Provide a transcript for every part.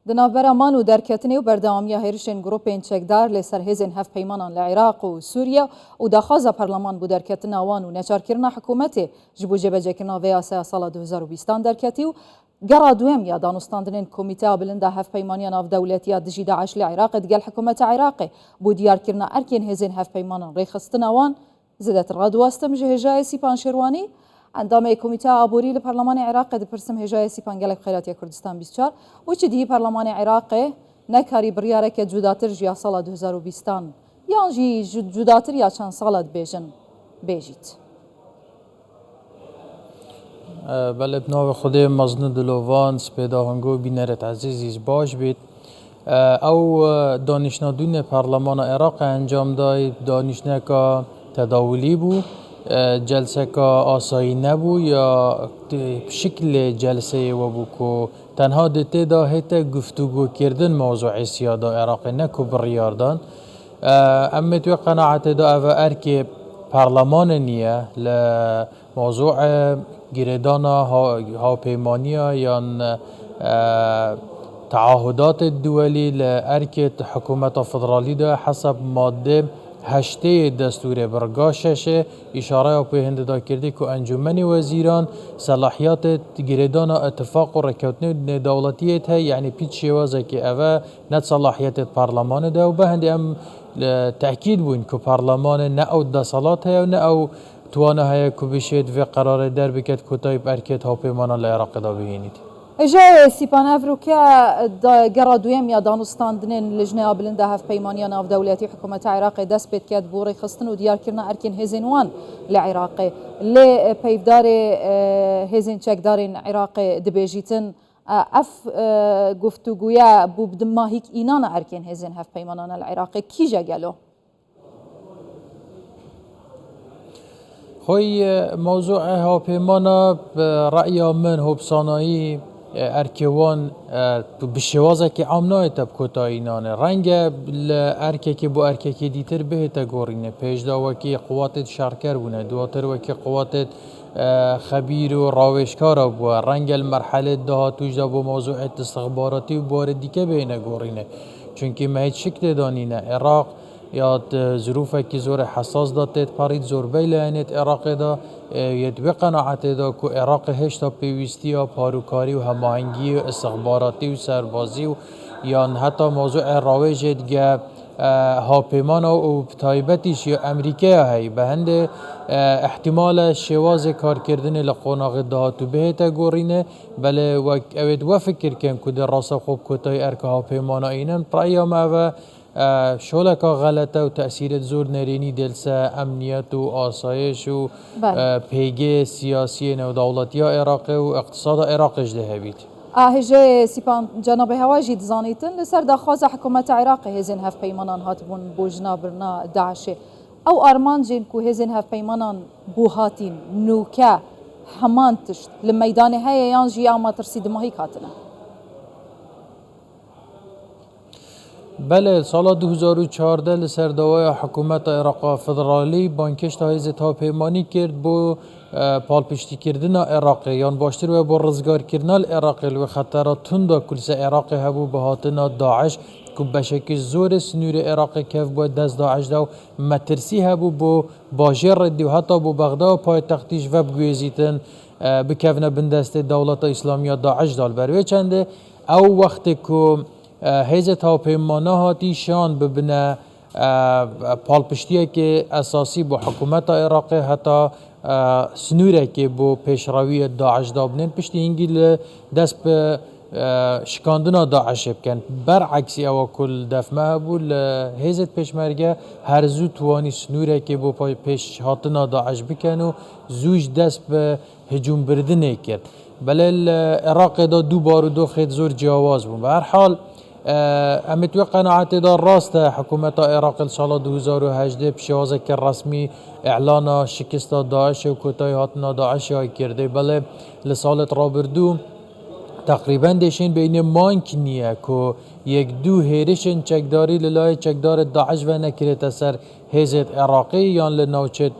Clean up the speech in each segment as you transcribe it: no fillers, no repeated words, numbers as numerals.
دنابرا مانو درکتنی و بردامی هیرشن گروپین چکدار لسر هزین هف پیمانان لعراق و سوریا و داخاز پارلمان بو درکتن آوان و نچار کرنا حکومت جبو جبجه کرنا ویاسه سال 2020 درکتی و قرا دوام يا دانستاندنين كوميتا بلندا هف بيمانيان اف دولتيا دجي داعش لعراق دقال حكومة عراقي بو ديار كرنا اركين هزين هف بيمانان ريخستنا وان زدت الراد واستم هجاي سيبان شرواني عندما كوميتا ابوري لبرلمان العراق دبرسم هجاي سيبان قالك خيرات يا كردستان 24 وش دي برلمان العراقي نكاري بريارك جوداتر جيا صال 2020 يانجي جوداتر يا شان صالت بيجن بيجيت بله بناو خودی مزن دلوان سپیدا هنگو بینرت عزیزیز باش بید او دانشنادون پارلمان عراق انجام دای دانشنه که تداولی بو جلسه که آسایی نبو یا شکل جلسه و بو که تنها دته دا هیتا گفتگو کردن موضوع سیادا عراق نکو بریاردان اما توی قناعت دا او ارک پارلمان نیه لموضوع گیردانا هاوپیمانیا یا تعهدات الدولي لأركة حكومة فدرالي ده حسب ماده 8 دستور برگاشش اشاره به هند دا کرده که انجمن وزیران صلاحیات گیردان اتفاق و رکوتن دولتیت هی یعنی پیچ شوازه که اوه نت صلاحیت پارلمان ده و به هند ام تأکید بون که پارلمان نه او دسالات هی و نه او توانه های که بشید و قرار در بکت کتایب ارکت هاوپیمانا لعراق دا بهینید اجا سیپان افروکا قرا دویم یا دانستاندنین لجنه آبلنده هف پیمانیان آف دولتی حکومت عراق دست بید کد بوری خستن و دیار کرنا ارکین هزینوان لعراق لی پیفدار هزین چکدارین عراق دبیجیتن اف گفتگویا بودما هیک اینان ارکین هزین هف پیمانان العراق کی جا گلو؟ خوی موضوع هاوپیمانا رأی من هوبسانایی ارکوان بشوازه که عامنای تب کتاینانه رنگ ارکه که با ارکه که دیتر بهتا گورینه پیشدا وکی قوات شرکر بونه دواتر وکی قوات خبیر و راوشکار بو رنگ المرحله ده توش دا با موضوع استخباراتی و بارد دیگه بینه گورینه چونکه ما هیچ شکل دانینه عراق یا ظروفه که زور حساس دادت پارید زور بیلانت عراق دا ید به قناعت دا که عراق هشتا پیوستی و پاروکاری و هماهنگی و استخباراتی و سربازی و یا حتی موضوع راویج دیگه هاپیمان و تایبتیش یا امریکا هی به هند احتمال شواز کار کردن لقناق دهاتو بهتا گورینه بله اوید و فکر کن که در راسا خوب کتای ارک هاپیمان اینن پرایام او شولکا غلطه و تأثیرت زور نرینی دلسه امنیت و آسایش و پیگه سیاسی و دولتی عراق و اقتصاد عراق اجده بید هجه سیپان جناب هواجی دزانیتن لسر داخواز حکومت عراق هزین هف پیمانان هاتبون بو جنابرنا داعشه او ارمان جین کو هزین هف پیمانان بو هاتین نوکه همان تشت لمیدان هیا یانجی اما ترسید ماهی کاتنه بله سال 2014 لسردوای حکومت عراق فدرالی بانکش تایزت ها پیمانی کرد با پالپشتی کردن عراق یان باشتر و با رزگار کردن عراق و خطرات تندا کلس عراق هبو به هاتنا داعش که بشکل زور سنور عراق کف باید دست داعش داو مترسی هبو با باجر ردی و حتی با بغداد و پای تختیش و بگویزیتن بکفنه بندست دولت اسلامی داعش دال بروی چنده او وقت که هیزت هاوپیمانه هاتی شان ببنه پالپشتیه که اساسی با حکومت عراق حتی سنوره که با پیشروی داعش دابنین پشتی اینگی دست به شکاندنا داعش بکن برعکسی او کل دفمه بول هیزت پیشمرگه هر زو توانی سنوره که با پیش هاتنا داعش بکن و زوج دست به هجوم بردنه کرد بله عراق دا دو بار و دو خید زور جواز بون به هر حال امتوی قناعت دار راست حکومت عراق سال 2018 بشوازه که رسمی اعلان شکست داعش و کتای هاتنا داعش های کرده بله لسالت رابردو تقریبا دیشین بین مانک نیه که یک دو هیرشن چکداری للای چکدار داعش و نکرت سر هزت عراقی یان لنوچت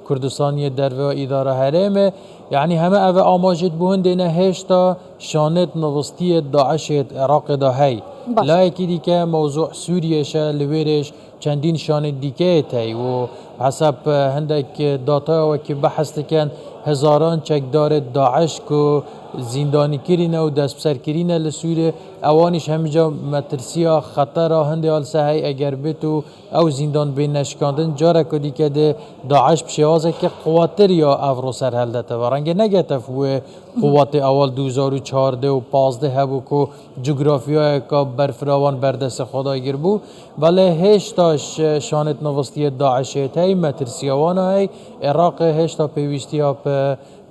کردستانی در و اداره حرمه يعني همه اوه آماجت بوهن دینه هشتا شانت نوستی داعشت عراق دا هی باش. لا اکی دیگه موضوع سوریه شه لویرش چندین شانت دیگه تی و حسب هندک داتا و که بحث کن هزاران چکدار داعش کو زندانی کرینه و دست بسر کرینه لسوریه اوانش همجا مترسیا خطر هنده آل سهی اگر بتو او زندان بین نشکاندن جاره کدی که ده داعش بشیازه که قواتر یا افرو سر هلدته و رنگ نگتف و قوات اول 2014 و 15 هبو که جغرافیای که برفراوان بردست خدا گیر بو ولی هشتاش شانت نوستی داعشیت هی مترسیاوان هی عراق هشتا پیوستی ها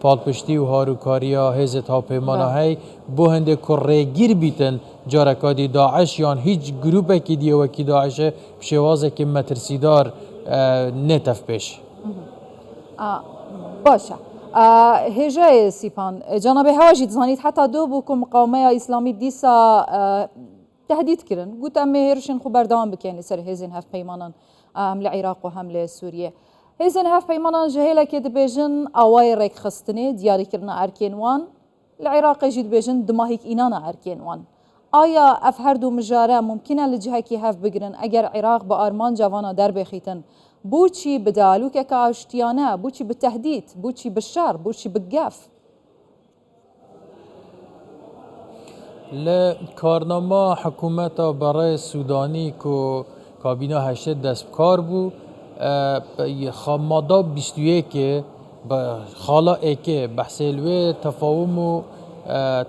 پالپشتی و هاروکاریا هزت ها پیمانا هی بو هنده کره گیر بیتن جارکادی داعش یان هیچ گروپه که دیه وکی داعشه بشوازه که مترسیدار نتف پیش باشه هجای سیپان جناب هواجید زانید حتی دو بکم مقاومه اسلامی دیسا تهدید کرن قلت اما هیرشن خو بردوام بکن سر هزین هف پیمانان هم لعراق و هم لسوریه هزین هف پیمانان جهیله که دبیجن اوای ریک خستنه دیاری کرنا ارکین وان العراق جد بيجن دماهيك إنانا أركين وان آیا اف هر دو مجاره ممکنه لجهه کی هف بگرن اگر عراق با آرمان جوانا در بخیتن بوچی بدالو که کاشتیانه بوچی بالتهدید بوچی بالشر بوچی بالقاف لکارنامه حکومت برای سودانی که کابینه هشت دست کار بو خامادا 21 خالا ایکه بحثیلوی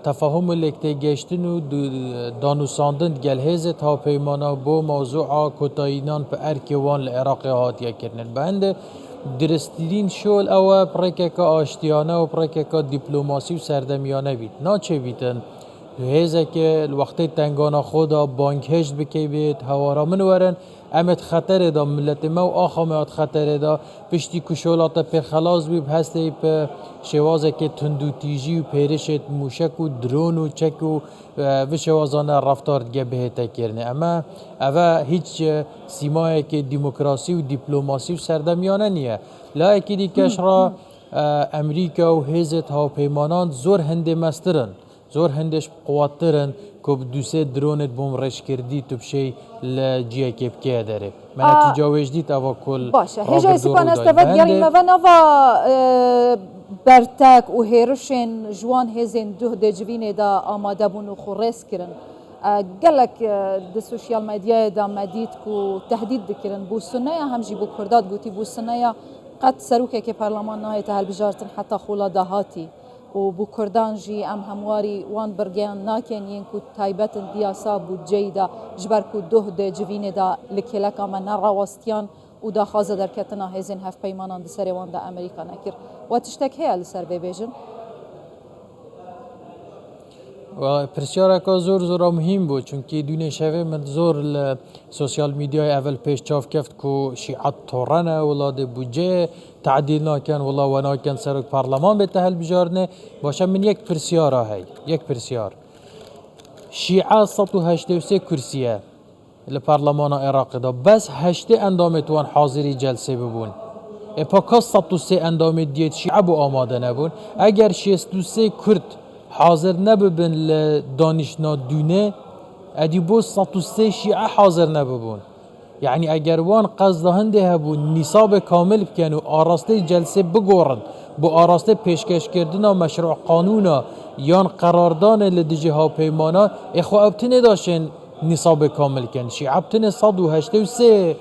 تفاهم لکته گشتن و دانوساندن گلهزت ها پیمانا بو موضوع کتاینان پا ارکوان لعراق هاتیه کرنن بهنده درستیدین شول او پرکه که آشتیانه و پرکه که دیپلوماسی و سردمیانه بید ناچه بیتن هزه که الوقت تنگانا خدا بانک هشت بکی بید هوارا من ورن امت خطر دا ملت ما و آخا میاد خطر دا پشتی کشولات پر خلاص بیب هسته پر شوازه که تندو تیجی و پیرشت موشک و درون و چک و شوازانه رفتار دیگه بهتا کرنه اما اوه هیچ سیمایه که دموکراسی و دیپلوماسی و سردمیانه نیه لا اکی دیکش را امریکا و هزت ها پیمانان زور هنده مسترن زور هندش قواترن که دوسه درونت بوم رش کردی تو بشی لجیه که بکیه داره من تجاوز دیت اوا کل باشه هجای سپان استفاد گریم و نوا برتک و هیرشن جوان هزین دو دجوین دا آماده بون و خورس کرن گلک د سوشیال مدیا دا مدید کو تهدید دکرن بو سنه هم جی بو کرداد گوتی بو سنه قد سروکه که پارلمان نهایت هل بجارتن حتی خولا دهاتی و بو کردان جی ام همواری وان برگیان ناکن ین کو تایبت دیاسا بو جیدا جبر کو ده جوین دا لکلک من نراوستیان و دا خازه در کتنا هزین هف پیمانان دسری وان دا امریکا نکر و تشتک هیا لسر بیجن و پرسیاره که زور مهم بود چونکه دونه شوه من زور سوشیال میدیای اول پیش چاف کفت که شیعت تورنه ولاد بودجه تعدیل ناکن ولا و ناکن سرک پارلمان به تحل بجارنه باشه من یک پرسیاره های یک پرسیار شیعه 183 کرسیه لپارلمان عراق دا بس 8 اندامتوان حاضری جلسه ببون اپاکا 103 اندام دیت شیعه بو آماده نبون اگر 63 کرد حاضر نببن لدانشنا دونه ادی بو 103 شیعه حاضر نببون یعنی اگر وان قصد هنده هبون نصاب کامل بکن و آراسته جلسه بگورن بو آراسته پیشکش کردن مشروع قانونا یان قراردان لدجه ها پیمانا اخو ابتنه داشن نصاب کامل کن شیعه ابتنه 183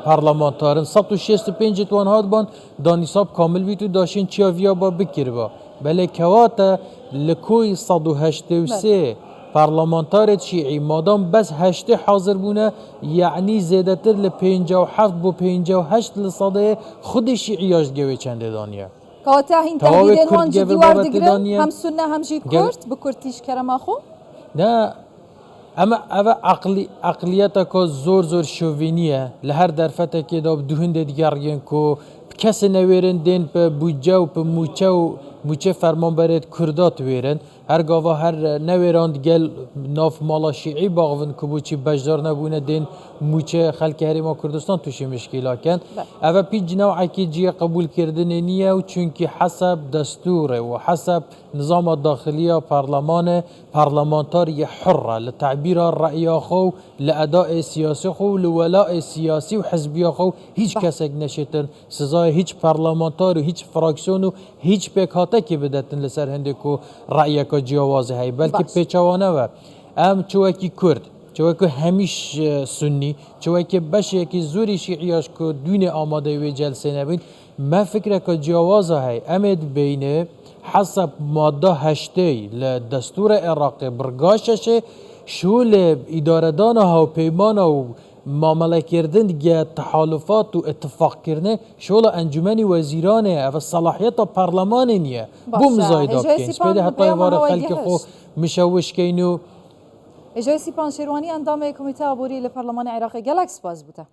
پارلمانتارن 165 توان هاد بان دا نصاب کامل بیتو داشن چیا ویا با بکر با بله کواتا لکوی 183 پارلمانتار شیعی مادام بس 8 حاضر بونه یعنی زیادتر ل 57 بو 58 لصده خود شیعیاش گوی چنده دانیه کواتا هین تهدیدین وان جدی وارد گرن هم سنه هم جی کرد بکرتیش کرم آخو؟ نه اما عقلیتا که زور شوینیه لهر درفته که دا دوهنده دیگرین که کس نویرن دین پا بودجه و پا موچه فرمان برید کردات ویرن هر گاوا هر نویراند گل ناف مالا شیعی باغون کبوچی بجدار نبونه دین موچه خلک هریما کردستان توشی مشکلا کن اوه پی جناو عکی جی قبول کردن نیه و چونکی حسب دستوره و حسب نظام داخلی پارلمانتاری حره لتعبیر رأی خو لأداء سیاسی خو لولاء سیاسی و حزبی خو هیچ کسک نشتن سزای هیچ پارلمانتار و هیچ فراکسیون و هیچ پیکاته که بدتن لسر هنده که رأی که جوازه هی بلکه پیچوانه و ام چوکی کرد چوکی همیش سنی چوکی بشه که زوری شیعیاش که دون آماده و جلسه نبین ما فکره که جوازه هی امید بینه حسب ماده 8 لدستور عراقی برگاششه شول اداره دانها و پیمان و معامله کردن دیگه تحالفات و اتفاق کردن شول انجمن وزیرانه و صلاحیت پارلمان نیه بوم زایداب کن سپیده حتی وار خلق خو مشوش کینو اجازه پانشیروانی اندام کمیته عبوری لپارلمان عراقی گلکس باز بوده